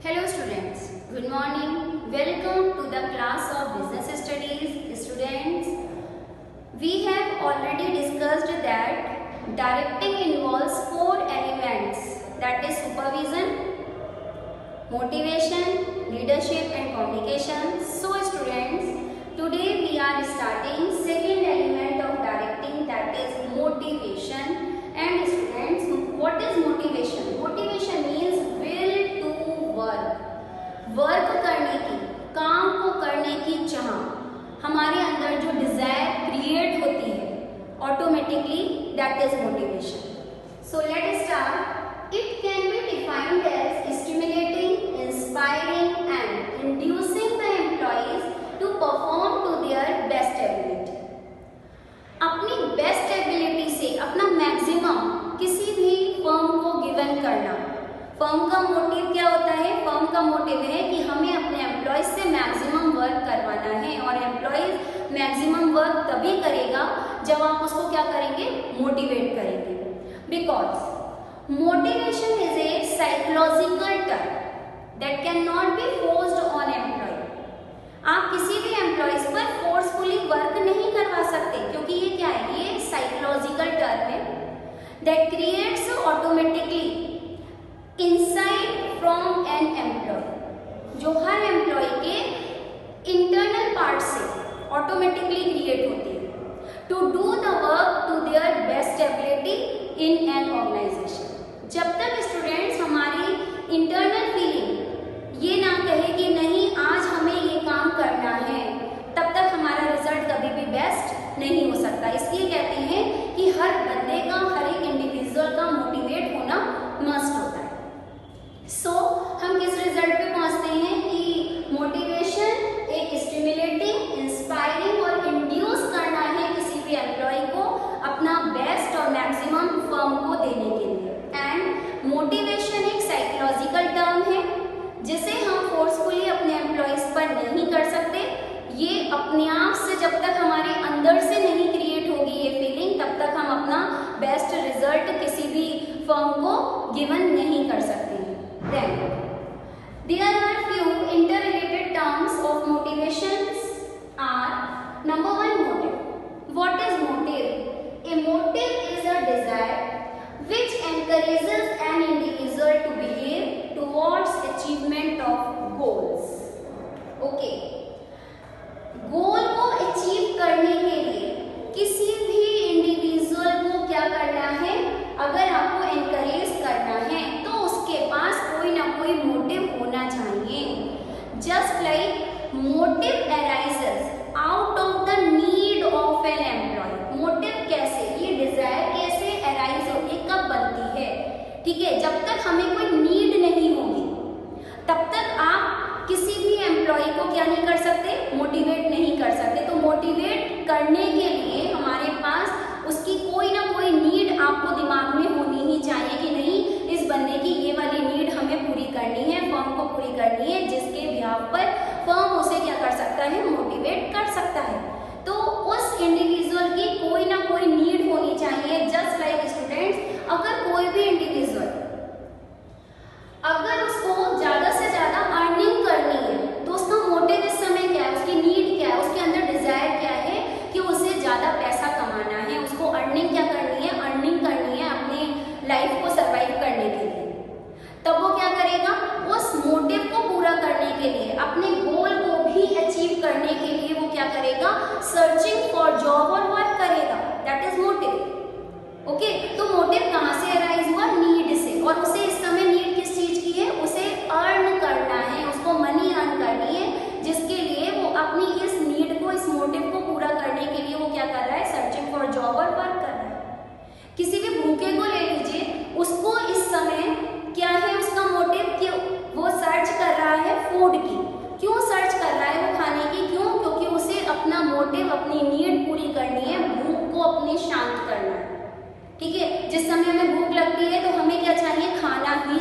Hello students, good morning. Welcome to the class of business studies. Students, we have already discussed that directing involves four elements, that is supervision, motivation, leadership and communication. So students, today we are starting second element of directing, that is motivation. And students, what is motivation? Motivation means will to work. Work करने की, काम को करने की चाह, हमारे अंदर जो डिजायर क्रिएट होती है automatically, that is motivation. So let us start. It can be defined as stimulating, inspiring and inducing the employees to perform to their best ability. अपनी बेस्ट एबिलिटी से अपना मैक्सिमम किसी भी फर्म को given करना. Firm का motive क्या होता है? फर्म का मोटिव है कि हमें अपने एम्प्लॉयज से मैक्सिमम वर्क करवाना है, और एम्प्लॉयज मैक्सिमम वर्क तभी करेगा जब आप उसको क्या करेंगे? मोटिवेट करेंगे. Because motivation is a psychological term that can not be forced on employee. आप किसी भी एम्प्लॉयज पर फोर्सफुली वर्क नहीं करवा सकते, क्योंकि ये क्या है? ये साइकोलॉजिकल टर्म है that creates automatically inside from an employee, जो हर एम्प्लॉय के इंटरनल पार्ट से ऑटोमेटिकली क्रिएट होती है to do the work to their best ability in an organisation. जब तक स्टूडेंट्स हमारी इंटरनल फीलिंग ये ना कहे कि नहीं आज हमें ये काम करना है, तब तक हमारा रिजल्ट कभी भी बेस्ट नहीं हो सकता. इसलिए कहते हैं कि हर बंदे का, हर एक इंडिविजुअल का मोटिवेट होना मस्ट होता है. सो हम किस रिजल्ट पे पहुंचते हैं कि मोटिवेशन एक स्टिमुलेटिंग, इंस्पायरिंग और इंड्यूस करना है किसी भी एम्प्लॉय को अपना बेस्ट और मैक्सिमम फर्म को देने के लिए. एंड मोटिवेशन एक साइकोलॉजिकल टर्म है जिसे हम फोर्सफुली अपने एम्प्लॉयज पर नहीं कर सकते. ये अपने आप से जब तक हमारे अंदर से नहीं क्रिएट होगी ये फीलिंग, तब तक हम अपना बेस्ट रिजल्ट किसी भी फर्म को गिवन नहीं कर सकते. Then, there are few interrelated terms of motivations are number one, motive. What is motive? A motive is a desire which encourages an individual to behave towards achievement of goals. Okay. गोल को achieve करने के लिए किसी भी individual को क्या करना है? अगर आपको एनकरेज करना है तो उसके पास कोई ना कोई मोटिव होना चाहिए. Just like motive arises out of the need of an employee. Motive कैसे, ये डिजायर कैसे अराइज होती, कब बनती है? ठीक है, जब तक हमें कोई नीड नहीं होगी तब तक आप किसी भी एम्प्लॉय को क्या नहीं कर सकते? मोटिवेट नहीं कर सकते. तो मोटिवेट करने के लिए हमारे पास उसकी कोई ना कोई नीड आपको दिमाग में होनी ही चाहिए कि नहीं, इस बंदे की ये वाली नीड हमें पूरी करनी है, फर्म को पूरी करनी है, जिसके बिहाफ पर फर्म उसे क्या कर सकता है? मोटिवेट कर सकता है. तो उस इंडिविजुअल की कोई ना कोई नीड होनी चाहिए. जस्ट लाइक स्टूडेंट्स, अगर कोई भी इंडिविजुअल अगर उसको ज्यादा से ज्यादा अर्निंग करनी है तो उसका मोटिव इस समय क्या है? उसकी नीड क्या है? उसके अंदर डिजायर क्या है कि उसे ज्यादा पैसा कमाना है, उसको अर्निंग क्या करनी है? अर्निंग करनी है अपनी लाइफ को सरवाइव करने के लिए. तब वो क्या करेगा? उस मोटिव को पूरा करने के लिए, अपने गोल को भी अचीव करने के लिए वो क्या करेगा? सर्चिंग फॉर जॉब और वर्क करेगा. That is motive. ओके, तो मोटिव कहाँ से अराइज हुआ? नीड से. और उसे इस समय नीड किस चीज की है? उसे अर्न करना है, उसको मनी अर्न करनी है, जिसके लिए वो अपनी इस नीड को, इस मोटिव को पूरा करने के लिए वो क्या कर रहा है? सर्चिंग फॉर जॉब और वर्क कर रहा है. किसी भी भूखे को ले लीजिए, उसको इस समय क्या है उसका मोटिव? कि वो सर्च कर रहा है फूड की. क्यों सर्च कर रहा है वो खाने की? क्यों? क्योंकि उसे अपना मोटिव, अपनी नीड पूरी करनी है, भूख को अपनी शांत करना है. ठीक है, जिस समय हमें भूख लगती है तो हमें क्या चाहिए? खाना ही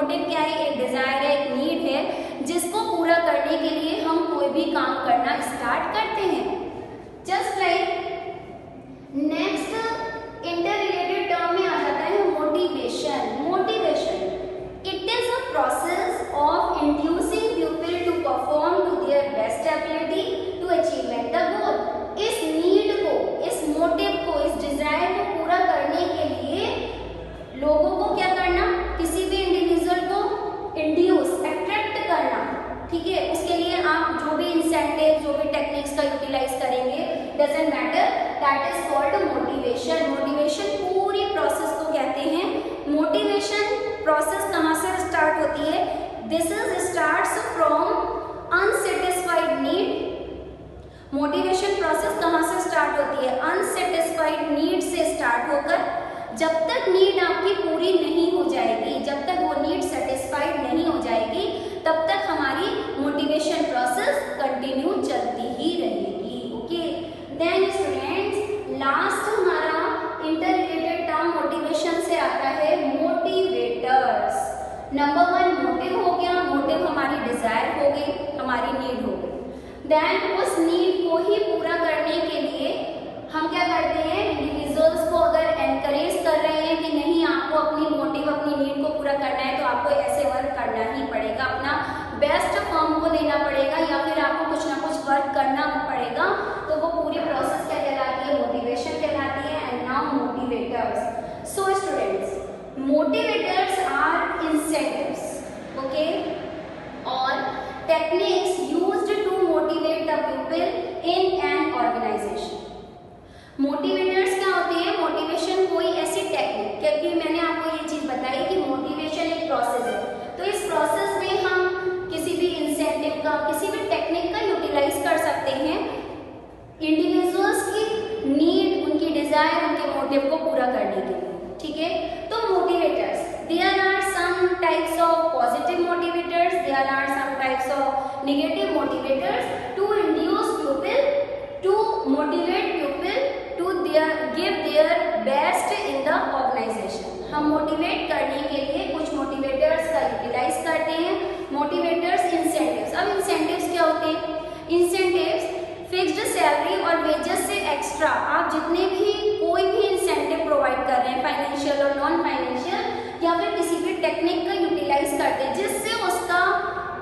मोटिव क्या है, एक डिजायर है, एक नीड है जिसको पूरा करने के लिए हम कोई भी काम करना स्टार्ट करते हैं। Just like next interrelated term में आ जाता है motivation. Motivation it is a process of inducing people to perform to their best ability to achievement the goal. इस नीड को, इस मोटिव को, इस डिजायर को पूरा करने के लिए लोगों को क्या करना, किसी भी इंडिविजुअल को इंड्यूस, अट्रैक्ट करना, ठीक है। उसके लिए आप जो भी इंसेंटिव, जो भी टेक्निक्स का यूटिलाइज करेंगे, doesn't matter, that is called motivation. Motivation पूरी प्रोसेस को कहते हैं। मोटिवेशन प्रोसेस कहाँ से स्टार्ट होती है? This is starts from unsatisfied need. Motivation process कहाँ से स्टार्ट होती है? अनसेटिस्फाइड नीड से स्टार्ट होकर जब तक नीड आपकी पूरी नहीं हो जाएगी, जब तक वो नीड सेटिस्फाइड नहीं हो जाएगी, तब तक हमारी मोटिवेशन प्रोसेस कंटिन्यू चलती ही रहेगी। ओके, देन स्टूडेंट्स लास्ट हमारा इंटर रिलेटेड टर्म मोटिवेशन से आता है मोटिवेटर्स। नंबर 1 मोटिव हो गया, मोटिव हमारी डिजायर हो गई, हमारी नीड हो गई। देन उस नीड को ही पूरा करने के लिए हम क्या करते हैं, इंडिविजुअल्स को अगर एनकरेज कर रहे हैं कि नहीं आपको अपनी मोटिव, अपनी नीड को पूरा करना है, तो आपको ऐसे वर्क करना ही पड़ेगा, अपना बेस्ट फॉर्म को देना पड़ेगा, या फिर आपको कुछ ना कुछ वर्क करना पड़ेगा, तो वो पूरी प्रोसेस क्या कहलाती है? मोटिवेशन कहलाती है। And now motivators. So students, motivators are incentives, okay, और techniques used to motivate the people in an organization. Motivators क्या होते हैं? मोटिवेशन कोई ऐसी टेक्निक, क्योंकि मैंने आपको ये चीज बताई कि मोटिवेशन एक प्रोसेस है, तो इस प्रोसेस में हम किसी भी इंसेंटिव का, किसी भी टेक्निक का यूटिलाइज कर सकते हैं इंडिविजुअल्स की नीड, उनकी डिजायर, उनके मोटिव को पूरा करने के लिए, ठीक है। तो motivators, there are some types of positive motivators, there are some types of negative motivators to induce people, to motivate people to give their best in the organization। हम मोटिवेट करने के लिए कुछ मोटिवेटर्स का यूटिलाइज करते हैं। Motivators incentives. अब incentives क्या होते हैं? इंसेंटिव्स फिक्स्ड सैलरी और वेजेस से एक्स्ट्रा आप जितने भी कोई भी इंसेंटिव प्रोवाइड कर रहे हैं, फाइनेंशियल और नॉन फाइनेंशियल, या फिर किसी भी टेक्निक का यूटिलाइज करते हैं जिससे उसका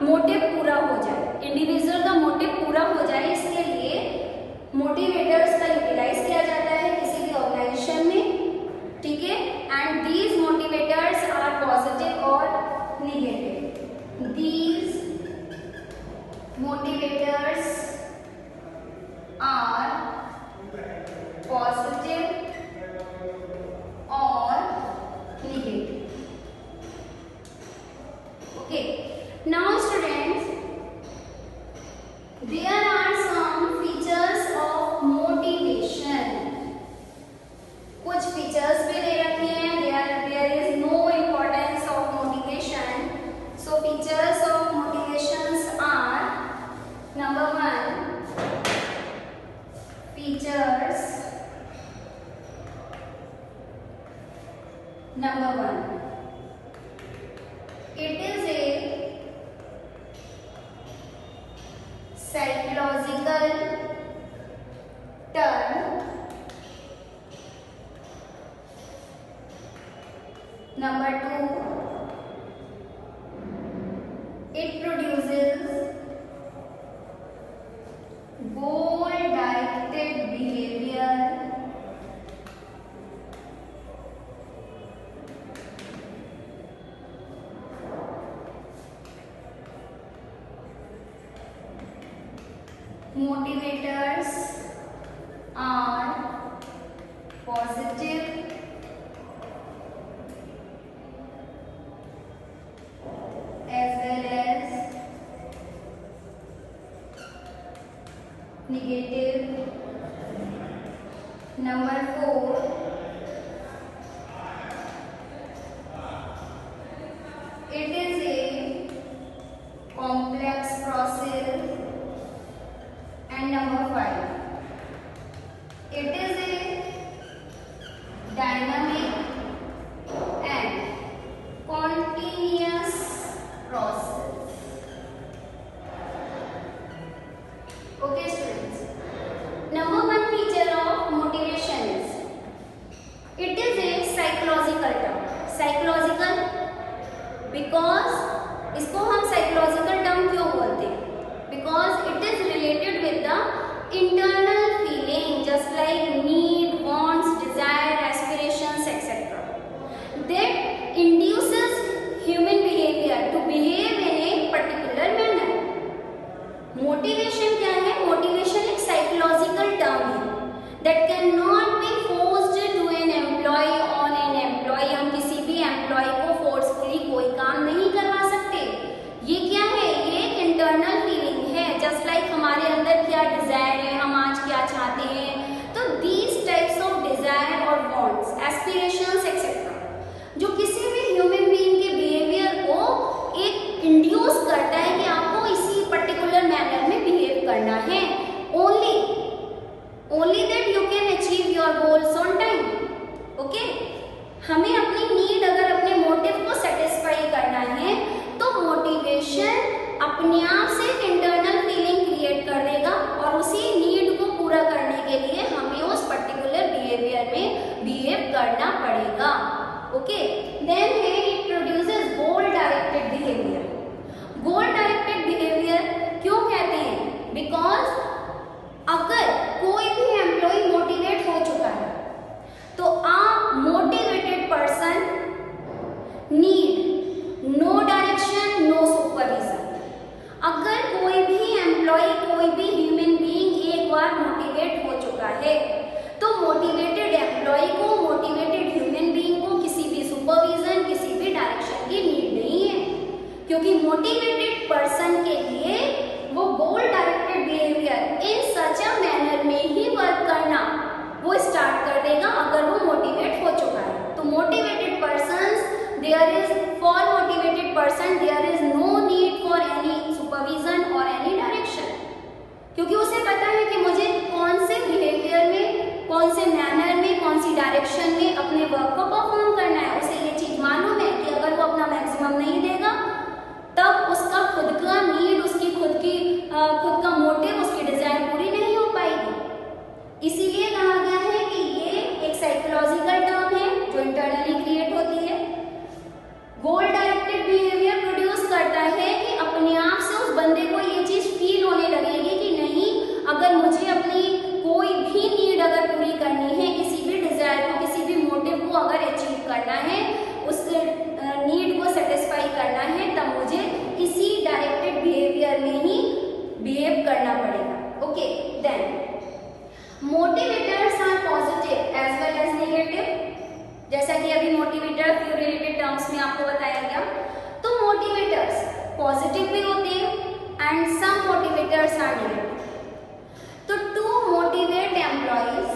मोटिव पूरा हो जाए, इंडिविजुअल का मोटिव पूरा हो जाए, इसके लिए मोटिवेटर्स का यूटिलाइज किया जाता है किसी भी ऑर्गेनाइजेशन में, ठीक है। And these motivators are positive और नेगेटिव। दीज मोटिवेटर्स आर पॉजिटिव और नेगेटिव। Okay, now students, there are some features of motivation। कुछ features भी दे रखे हैं, there is no importance of motivation। So features of motivations are number 1 features number 1 it is a psychological term। number 2 it produces goal directed behavior। motivators are positive as well as negative। number 4 it is a complex process। and number 5 it is a dynamic and continuous हमारे अंदर क्या Dzire है, हम आज क्या चाहते हैं। तो दीज टाइप्स ऑफ डिजायर और वांट्स, एस्पिरेशंस एक्सेट्रा जो किसी भी ह्यूमन बीइंग के बिहेवियर को एक इंड्यूस करता है कि आपको इसी पर्टिकुलर मैनर में बिहेव करना है। Only that you can achieve your goals on time. Okay, हमें अपनी नीड, अगर अपने मोटिव को सेटिस्फाई करना है तो मोटिवेशन अपने आप से एक इंटरनल फीलिंग क्रिएट कर देगा और उसी नीड को पूरा करने के लिए हमें उस पर्टिकुलर बिहेवियर में बिहेव करना पड़ेगा। ओके, देन है it produces goal directed behaviour. Goal directed behaviour क्यों कहते हैं? बिकॉज अगर कोई भी एम्प्लॉय मोटिवेट हो चुका है तो a motivated person need no direction, no supervision। अगर कोई भी एम्प्लॉय, कोई भी ह्यूमन बीइंग एक बार मोटिवेट हो चुका है तो मोटिवेटेड एम्प्लॉय को, मोटिवेटेड ह्यूमन बीइंग को किसी भी सुपरविजन, किसी भी डायरेक्शन की नीड नहीं है, क्योंकि मोटिवेटेड पर्सन के लिए वो गोल directed behaviour in such a manner में ही वर्क करना वो स्टार्ट कर देगा अगर वो मोटिवेट हो चुका है। तो motivated persons, for motivated person there is no need for any supervision और एनी डायरेक्शन, क्योंकि उसे पता है कि मुझे कौन से बिहेवियर में, कौन से मैनर में, कौन सी डायरेक्शन में अपने वर्क को परफॉर्म करना है। उसे ये चीज मालूम है कि अगर वो अपना मैक्सिमम नहीं देगा तब उसका खुद का नीड, उसकी खुद का मोटिव, उसकी डिजायर पूरी नहीं हो पाएगी। इसीलिए कहा गया है कि ये एक साइकोलॉजिकल टर्म है जो इंटरनली क्रिएट होती है। गोल डायरेक्टेड बिहेवियर प्रोड्यूस करता है कि अपने आप से उस बंदे को ये चीज फील होने लगेगी कि नहीं, अगर मुझे अपनी कोई भी नीड अगर पूरी करनी है, किसी भी डिजायर को, किसी भी मोटिव को अगर अचीव करना है, उस नीड को सेटिस्फाई करना है, तब मुझे इसी डायरेक्टेड बिहेवियर में ही बिहेव करना पड़ेगा। Okay, then motivators are positive as well as negative. जैसा कि अभी मोटिवेटर फ्यू रिलेटेड टर्म्स में आपको बताया गया, तो मोटिवेटर्स पॉजिटिव भी होते हैं and some motivators are negative. तो to motivate employees,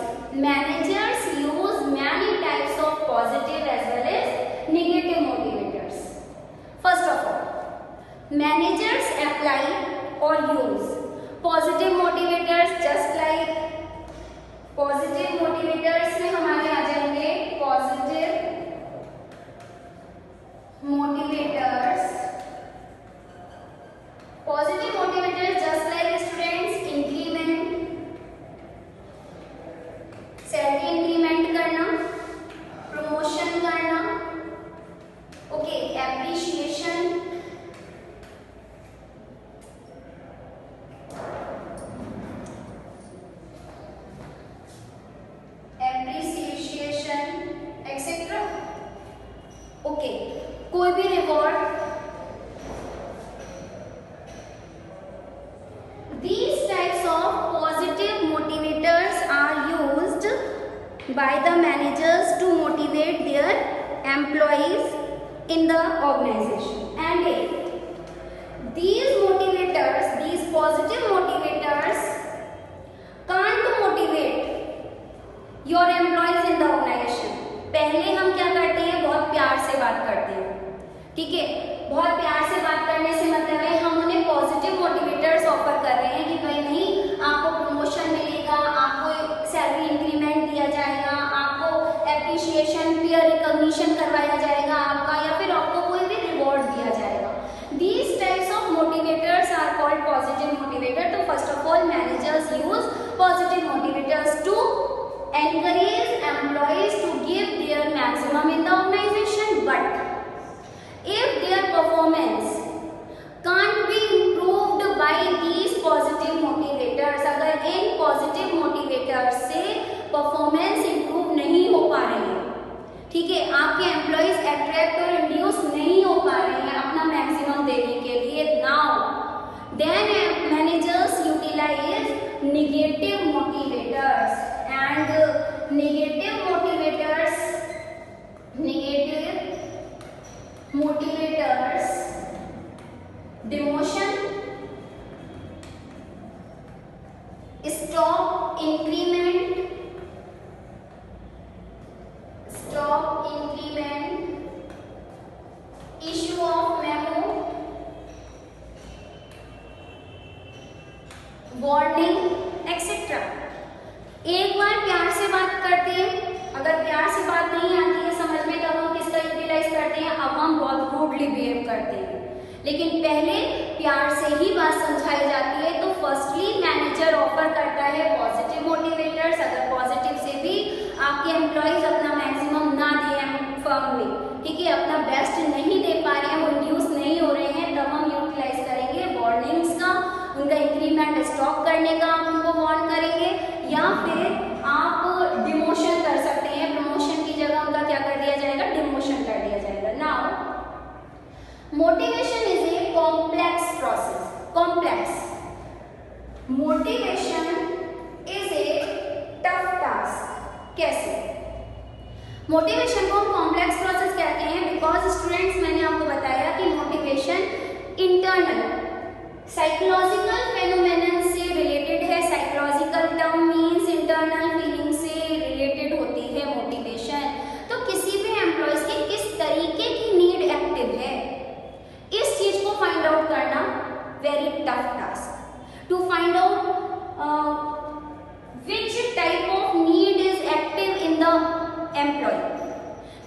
managers use many types of positive as well as negative motivators। First of all, managers apply or use positive motivators, just like positive motivators में हमारे आ जाएंगे positive motivators। Positive motivators just like students increment, salary increment करना, promotion करना, okay, appreciation, etcetera. Okay, कोई भी reward. These types of positive motivators are used by the managers to motivate their employees in the organization, and these motivators, these positive motivators can't motivate your employees in the organization। पहले हम क्या करते हैं, बहुत प्यार से बात करते हैं, ठीक है। बहुत प्यार से बात करने से मतलब है हम उन्हें पॉजिटिव मोटिवेटर्स ऑफर कर रहे हैं कि भाई नहीं, आपको प्रमोशन मिलेगा, आपको सैलरी इंक्रीमेंट दिया जाएगा, आपको एप्रिशिएशन, क्लियर रिकॉग्निशन करवाया जाएगा आपका, या फिर आपको कोई भी रिवॉर्ड दिया जाएगा। These types of motivators are called positive motivator। तो first of all, managers use positive motivators to encourage employees to give their maximum in the organization, but if their performance can't be improved by these positive motivators, अगर इन positive motivators से performance improve नहीं हो पा रही है, ठीक है, आपके एम्प्लॉइज अट्रैक्ट और इंड्यूस नहीं हो पा रहे हैं अपना मैक्सिमम देने के लिए, now then managers utilise negative motivators, and negative motivators demotion, increment, stop increment, issue of memo, warning etcetera. एक बार प्यार से बात करते हैं, अगर प्यार से बात नहीं आती है समझ में तब हम किसका यूटिलाइज करते हैं, अब हम बहुत रूडली बिहेव करते हैं। लेकिन पहले प्यार से ही बात समझाई जाती है। तो फर्स्टली मैनेजर ऑफर करता है पॉजिटिव मोटिवेटर्स। अगर पॉजिटिव से भी आपके एम्प्लॉयज अपना मैक्सिमम ना दें फर्म में, ठीक है, अपना बेस्ट नहीं दे पा रहे हैं, वो इंड्यूस नहीं हो रहे हैं, तब हम यूटिलाइज करेंगे वार्निंग्स का, उनका इंक्रीमेंट स्टॉप करने का हम उनको वार्न करेंगे, या फिर आप डिमोशन कर सकते हैं। प्रमोशन की जगह उनका क्या कर दिया जाएगा, डिमोशन कर दिया जाएगा। Now motivation is a complex process. Complex motivation is A tough task. कैसे? मोटिवेशन को हम कॉम्प्लेक्स प्रोसेस कहते हैं बिकॉज स्टूडेंट्स, मैंने आपको बताया कि मोटिवेशन इंटरनल साइकोलॉजिकल फेनोमेनन से रिलेटेड है। Psychological term means internal feeling से रिलेटेड होती है मोटिवेशन। तो किसी भी एम्प्लॉयज की किस तरीके की नीड एक्टिव है, इस चीज को फाइंड आउट करना very tough task. To find out which type of need is active in the employee.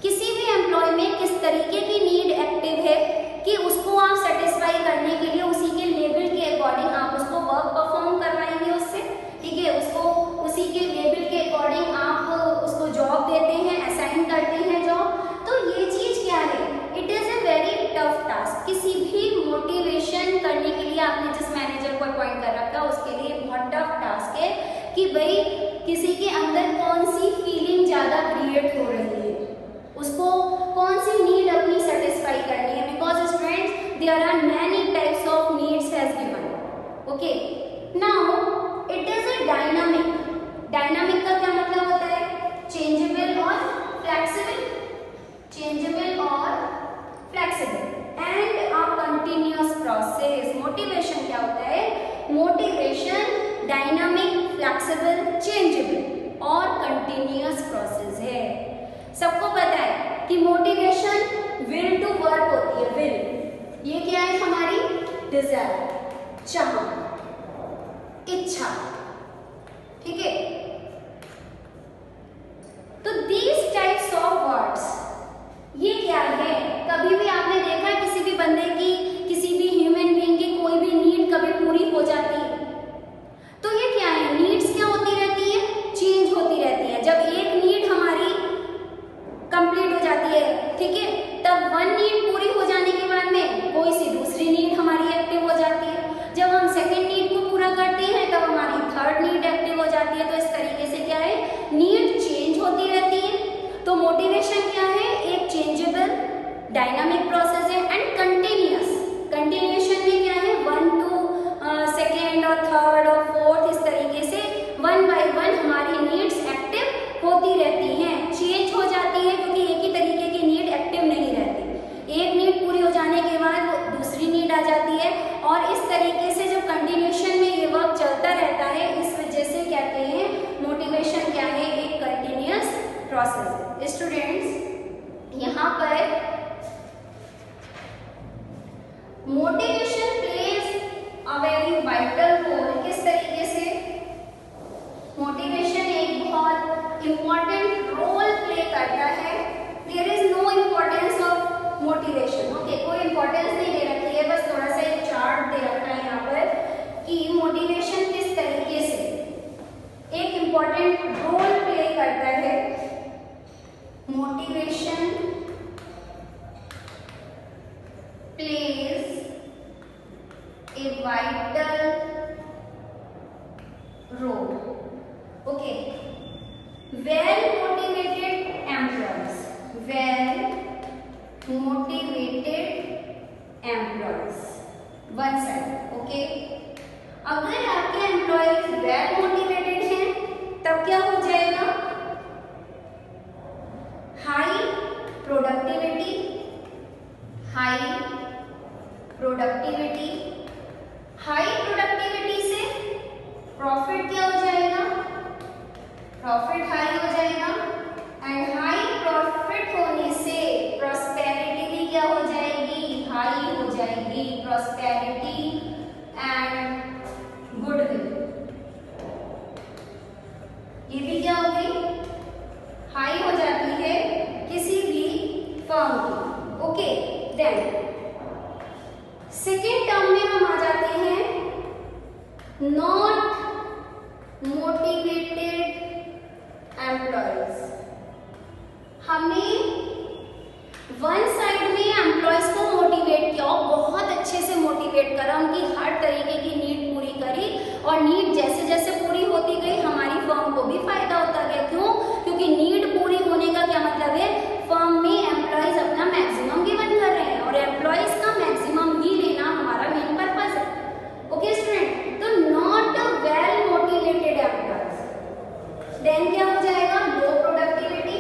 किसी भी एम्प्लॉय में किस तरीके की नीड एक्टिव है कि उसको आप सेटिस्फाई करने के लिए उसी के लेवल के अकॉर्डिंग आप उसको वर्क परफॉर्म करवाएंगे उससे, ठीक है, उसको उसी के लेवल के अकॉर्डिंग आप उसको जॉब देते हैं, असाइन करते हैं जॉब। तो ये चीज क्या है, it is a very tough task. किसी भी मोटिवेशन करने के लिए आपने जिस मैनेजर को अपॉइंट कर रखा उसके लिए बहुत टफ टास्क है कि भाई किसी के अंदर कौन सी फीलिंग ज्यादा क्रिएट हो रही है, उसको कौन सी नीड अपनी सेटिस्फाई करनी है। Because students there are many types of needs has given. Okay, now it is a dynamic. Dynamic का क्या मतलब होता है, चेंजेबल और फ्लेक्सिबल, चेंजेबल और flexible and a continuous process. Motivation क्या होता है, मोटिवेशन डायनामिक, फ्लेक्सिबल, चेंजेबल और कंटिन्यूअस प्रोसेस है। सबको पता है कि मोटिवेशन विल टू वर्क होती है। विल ये क्या है, हमारी डिजायर, चाह, इच्छा, ठीक है। तो दीज टाइप्स ऑफ वर्ड्स ये क्या है, कभी भी आपने देखा है किसी भी बंदे की, किसी भी ह्यूमन बीइंग की कोई भी नीड कभी पूरी हो जाती है? तो ये क्या है, नीड्स क्या होती रहती है, चेंज होती रहती है। जब एक नीड हमारी कंप्लीट हो जाती है, ठीक है, तब वन नीड पूरी हो जाने के बाद में कोई सी दूसरी नीड हमारी एक्टिव हो जाती है। जब हम सेकंड नीड को पूरा करते हैं तब हमारी थर्ड नीड एक्टिव हो जाती है। तो इस तरीके से क्या है, नीड चेंज होती रहती है। तो मोटिवेशन क्या है, एक चेंजेबल डायनामिक प्रोसेस है एंड कंटिन्यूअस। कंटिन्यूएशन में क्या है, 1 to सेकेंड और थर्ड और फोर्थ, इस तरीके से 1 by 1 हमारी नीड्स एक्टिव होती रहती हैं। चेंज हो जाती है क्योंकि एक ही तरीके की नीड एक्टिव नहीं रहती। एक नीड पूरी हो जाने के बाद दूसरी नीड आ जाती है और इस तरीके से जब कंटिन्यूएशन में ये वर्क चलता रहता है, इस वजह से कहते हैं मोटिवेशन क्या है, एक कंटिन्यूअस प्रोसेस। स्टूडेंट्स, यहाँ पर motivation plays a very vital role. किस तरीके से मोटिवेशन एक बहुत इंपॉर्टेंट रोल प्ले करता है। There is no importance of motivation. Okay, कोई इंपॉर्टेंस नहीं दे रखी है, बस थोड़ा सा एक चार्ट दे रखा है यहाँ पर कि मोटिवेशन किस तरीके से एक इम्पॉर्टेंट रोल प्ले करता है। Motivation plays a vital role. Okay, well motivated employees, well motivated employees, one side. Okay, अगर आपके एम्प्लॉयज वेल मोटिवेटेड हैं तब क्या हो जाएगा, high productivity, high productivity, high productivity से प्रॉफिट क्या हो जाएगा, प्रॉफिट हाई हो जाएगा एंड हाई प्रॉफिट होने से प्रॉस्पेरिटी भी क्या हो जाएगी, हाई हो जाएगी, प्रॉस्पेरिटी एंड गुडविल ये भी क्या हो गई, हाई हो जाती है किसी भी फर्म की। ओके, देन सेकेंड टर्म में हम आ जाते हैं नॉट मोटिवेटेड एम्प्लॉयज। हमें वन साइड में एम्प्लॉयज को मोटिवेट किया और बहुत अच्छे से मोटिवेट करा, उनकी हर तरीके की नीड पूरी करी और नीड जैसे जैसे पूरी होती गई हमारी फर्म को भी फायदा होता गया। क्यों? क्योंकि नीड पूरी होने का क्या मतलब है, फर्म में एम्प्लॉयज अपना मैक्सिमम गिवन कर रहे हैं और एम्प्लॉयज का मैक्सिमम ही लेना हमारा मेन पर्पस है। ओके स्टूडेंट, तो not well motivated employees, then क्या हो जाएगा, लो प्रोडक्टिविटी,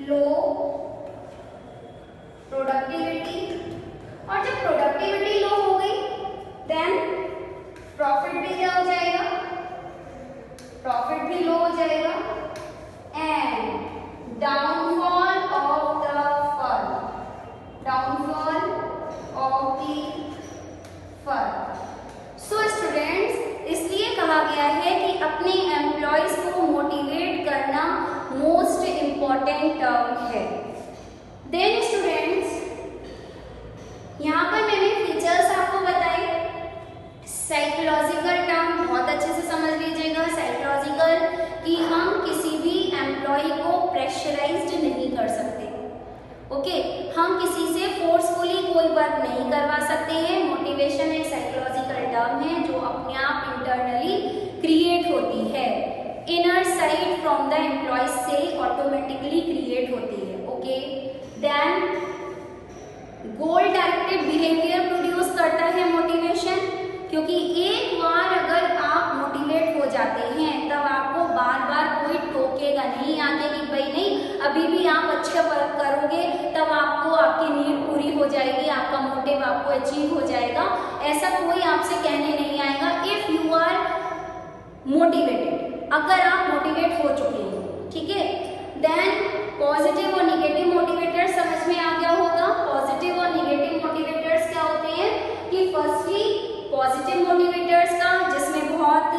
लो प्रोडक्टिविटी, और जब प्रोडक्टिविटी लो हो गई देन प्रॉफिट भी क्या हो जाएगा, प्रॉफिट भी लो हो जाएगा and downfall of the firm, downfall of the firm. So students, इसलिए कहा गया है कि अपने एम्प्लॉयज को मोटिवेट करना मोस्ट इंपॉर्टेंट टर्म है। देन स्टूडेंट्स, यहाँ पर मैंने फीचर्स आपको बताए। साइकोलॉजिकल टर्म बहुत अच्छे से समझ लीजिएगा। साइकोलॉजिकल कि हम किसी भी एम्प्लॉय को प्रेशराइज्ड नहीं कर सकते। ओके, हम किसी से फोर्सफुली कोई वर्क नहीं करवा सकते हैं। मोटिवेशन एक साइकोलॉजिकल टर्म है जो अपने आप इंटरनली क्रिएट होती है, inner side from the employee से ऑटोमेटिकली क्रिएट होती है। Okay, then goal directed behaviour produce करता है मोटिवेशन, क्योंकि एक बार अगर आप मोटिवेट हो जाते हैं तब आपको बार बार कोई टोकेगा नहीं आके कि भाई नहीं अभी भी आप अच्छे वर्क करोगे तब आपको आपकी नीड पूरी हो जाएगी, आपका मोटिव आपको अचीव हो जाएगा, ऐसा कोई आपसे कहने नहीं आएगा। इफ यू आर मोटिवेटेड, अगर आप मोटिवेट हो चुके हैं, ठीक है, देन पॉजिटिव और निगेटिव मोटिवेटर्स समझ में आ गया होगा। पॉजिटिव और निगेटिव मोटिवेटर्स क्या होते हैं कि फर्स्टली पॉजिटिव मोटिवेटर्स का जिसमें बहुत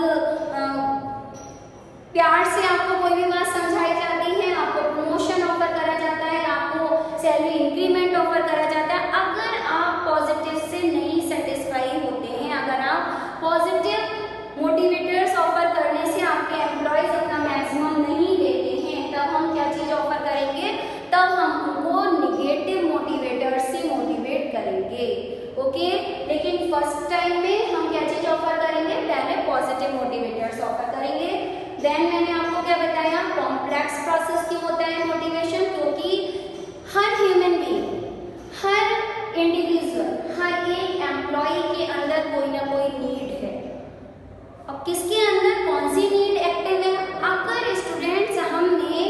प्यार से आपको कोई भी बात समझाई जाती है, आपको प्रमोशन ऑफर करा जाता है, आपको सैलरी इंक्रीमेंट ऑफर करा जाता है। अगर आप पॉजिटिव से नहीं सेटिस्फाई होते हैं, अगर आप पॉजिटिव मोटिवेटर्स ऑफर करने से आपके एम्प्लॉयज अपना मैक्सिमम नहीं देते हैं, तब हम क्या चीज ऑफर करेंगे, तब हम उनको निगेटिव मोटिवेटर्स से मोटिवेट करेंगे। ओके, लेकिन फर्स्ट टाइम में हम क्या चीज ऑफर करेंगे, पहले पॉजिटिव मोटिवेटर्स ऑफर करेंगे। देन मैंने आपको क्या बताया, कॉम्प्लेक्स प्रोसेस क्यों होता है मोटिवेशन, क्योंकि हर ह्यूमन बीइंग, हर इंडिविजुअल, हर एक एम्प्लॉय के अंदर कोई ना कोई नीड है। अब किसके अंदर कौन सी नीड एक्टिव है, अगर स्टूडेंट्स हमने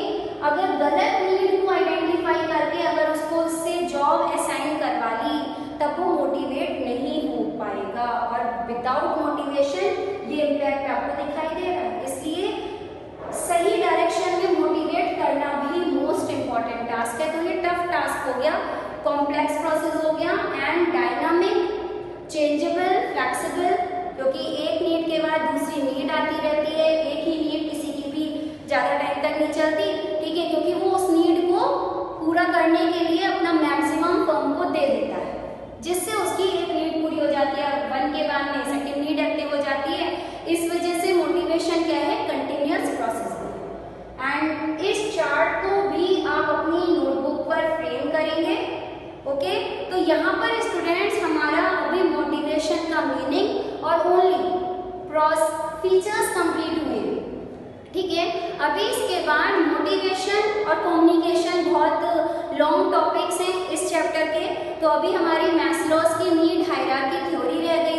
अगर गलत नीड को आइडेंटिफाई करके अगर उसको उससे जॉब असाइन करवा ली तब वो मोटिवेट नहीं हो पाएगा और विदाउट मोटिवेशन ये इम्पैक्ट आपको दिखाई दे रहा है। इसलिए सही डायरेक्शन में मोटिवेट करना भी मोस्ट इंपॉर्टेंट टास्क है। तो ये टफ टास्क हो गया, कॉम्प्लेक्स प्रोसेस हो गया एंड डायनामिक, चेंजेबल, फ्लेक्सिबल, क्योंकि एक नीड के बाद दूसरी नीड आती रहती है। एक ही नीड किसी की भी ज़्यादा टाइम तक नहीं चलती, ठीक है, क्योंकि वो उस नीड को पूरा करने के लिए अपना मैक्सिमम फर्म को दे देता है, जिससे उसकी एक नीड पूरी हो जाती है, वन के बाद में सेकेंड नीड एक्टिव हो जाती है। इस वजह से मोटिवेशन क्या है, कंटिन्यूअस प्रोसेस है। एंड इस चार्ट को भी आप अपनी नोटबुक पर फ्रेम करेंगे। ओके, तो यहाँ पर स्टूडेंट्स हमारा अभी मोटिवेशन का मीनिंग और ओनली फीचर्स कंप्लीट हुए, ठीक है। अभी इसके बाद मोटिवेशन और कम्युनिकेशन बहुत लॉन्ग टॉपिक्स हैं इस चैप्टर के। तो अभी हमारी मैस्लोस की नीड हायरार्की थ्योरी रह गई।